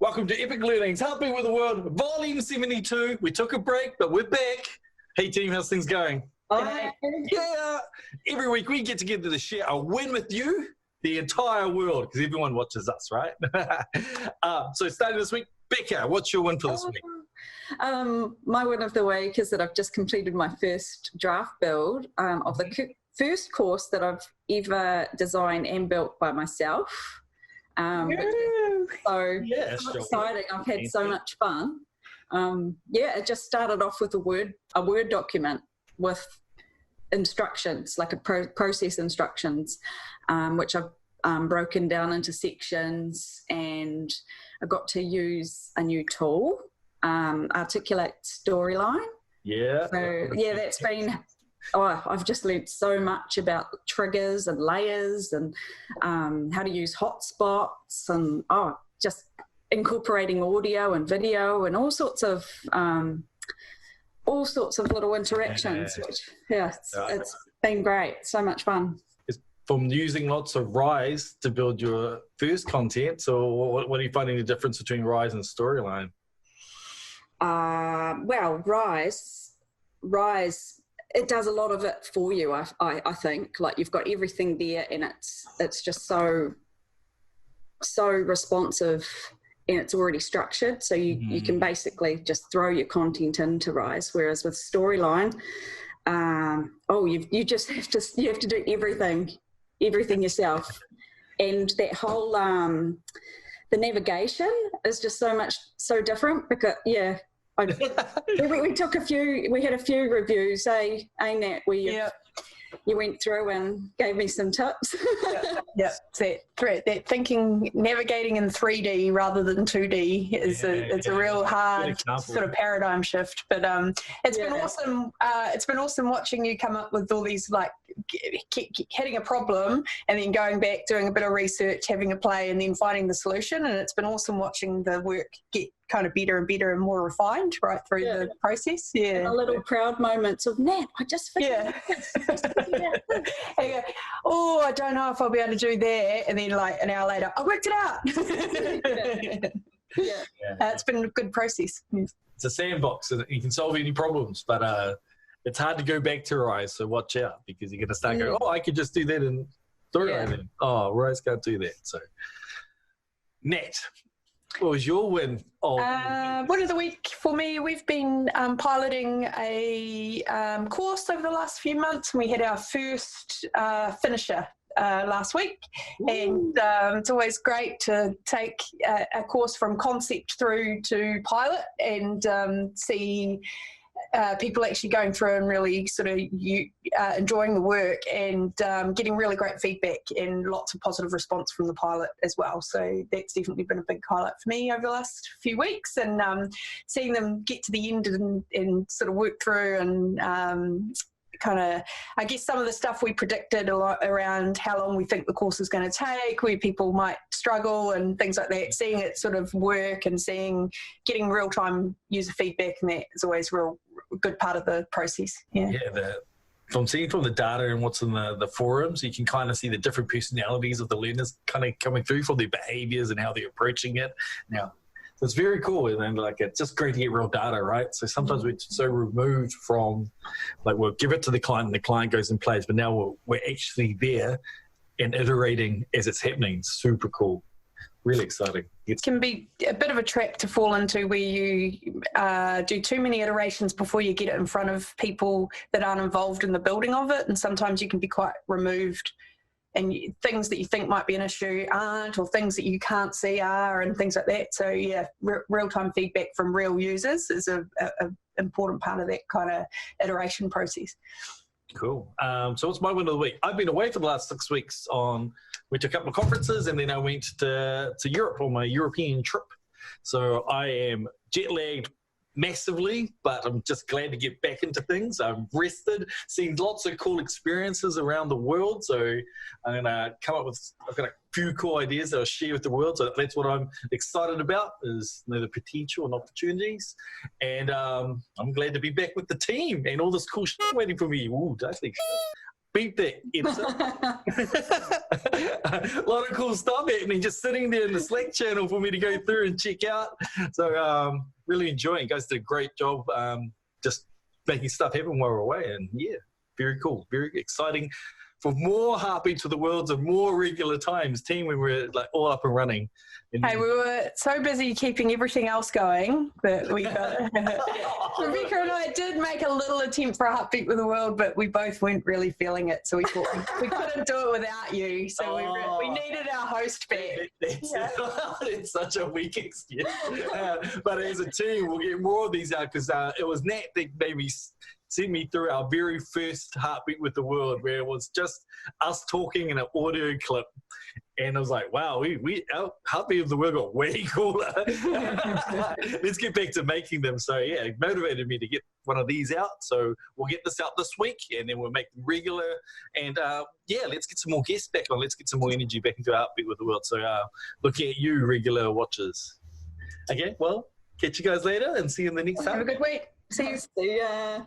Welcome to Epic Learnings, Helping with the World, Volume 72. We took a break, but we're back. Hey team, how's things going? Yeah. Every week we get together to share a win with you, the entire world, because everyone watches us, right? So starting this week, Becca, what's your win for this week? My win of the week is that I've just completed my first draft build of the first course that I've ever designed and built by myself. So exciting. I've had so much fun. It just started off with a Word document with instructions, like a process instructions, which I've broken down into sections, and I got to use a new tool, Articulate Storyline. That's been, I've just learned so much about triggers and layers and how to use hotspots and just incorporating audio and video and all sorts of little interactions. It's been great. So much fun. From using lots of Rise to build your first content, so what are you finding the difference between Rise and Storyline? Rise, it does a lot of it for you. I think, like, you've got everything there, and it's just so responsive, and it's already structured, so you can basically just throw your content into Rise. Whereas with Storyline, you have to do everything yourself, and that whole the navigation is just so different because we had a few reviews, Nat, where you went through and gave me some tips. That thinking, navigating in 3D rather than 2D is a real hard sort of paradigm shift. But it's been awesome. It's been awesome watching you come up with all these, like, hitting a problem and then going back, doing a bit of research, having a play, and then finding the solution. And it's been awesome watching the work get kind of better and better and more refined right through the process. And a little proud moments of, Nat, I just figured it. I don't know if I'll be able to do that, and then like an hour later I worked it out. It's been a good process. It's a sandbox and you can solve any problems, but it's hard to go back to Rise, so watch out, because you're going to start going, I could just do that in Storyline. Rise can't do that. So Nat, what was your win? Win of the week for me, we've been piloting a course over the last few months, and we had our first finisher last week. And it's always great to take a course from concept through to pilot and see people actually going through and really sort of enjoying the work and getting really great feedback and lots of positive response from the pilot as well. So that's definitely been a big highlight for me over the last few weeks, and seeing them get to the end and sort of work through and kind of, I guess, some of the stuff we predicted a lot around how long we think the course is going to take, where people might struggle and things like that, seeing it sort of work and getting real-time user feedback, and that is always a good part of the process. From seeing from the data and what's in the forums, you can kind of see the different personalities of the learners kind of coming through from their behaviors and how they're approaching it. Now, so it's very cool, and then, like, it's just great to get real data, right? So sometimes we're so removed from, like, we'll give it to the client and the client goes and plays, but now we're actually there and iterating as it's happening. Super cool. Really exciting. It can be a bit of a trap to fall into, where you do too many iterations before you get it in front of people that aren't involved in the building of it, and sometimes you can be quite removed, and things that you think might be an issue aren't, or things that you can't see are, and things like that. So real-time feedback from real users is a important part of that kind of iteration process. Cool. So what's my win of the week? I've been away for the last 6 weeks. Went to a couple of conferences, and then I went to Europe on my European trip. So I am jet lagged massively, but I'm just glad to get back into things. I'm rested, seen lots of cool experiences around the world. So I'm going to I've got a few cool ideas that I'll share with the world. So that's what I'm excited about, is the potential and opportunities. And I'm glad to be back with the team and all this cool shit waiting for me. Ooh, don't think beat that, editor. A lot of cool stuff happening, just sitting there in the Slack channel for me to go through and check out. So really enjoying. You guys did a great job just making stuff happen while we're away. And yeah, very cool, very exciting. For more Heartbeats of the Worlds and more regular times, team, we were like all up and running. Hey, we were so busy keeping everything else going that we got Rebecca and I did make a little attempt for a Heartbeat with the World, but we both weren't really feeling it, so we thought we couldn't do it without you. So we needed our host back. It's such a weak excuse. But as a team, we'll get more of these out because it was Nat that maybe sent me through our very first Heartbeat with the World, where it was just us talking in an audio clip. And I was like, wow, our Heartbeat of the World got way cooler. Let's get back to making them. So yeah, it motivated me to get one of these out. So we'll get this out this week and then we'll make them regular. And yeah, let's get some more guests back on. Let's get some more energy back into Heartbeat with the World. So looking at you, regular watchers. Okay, well, catch you guys later and see you in the next time. Have a good week. See you. See ya.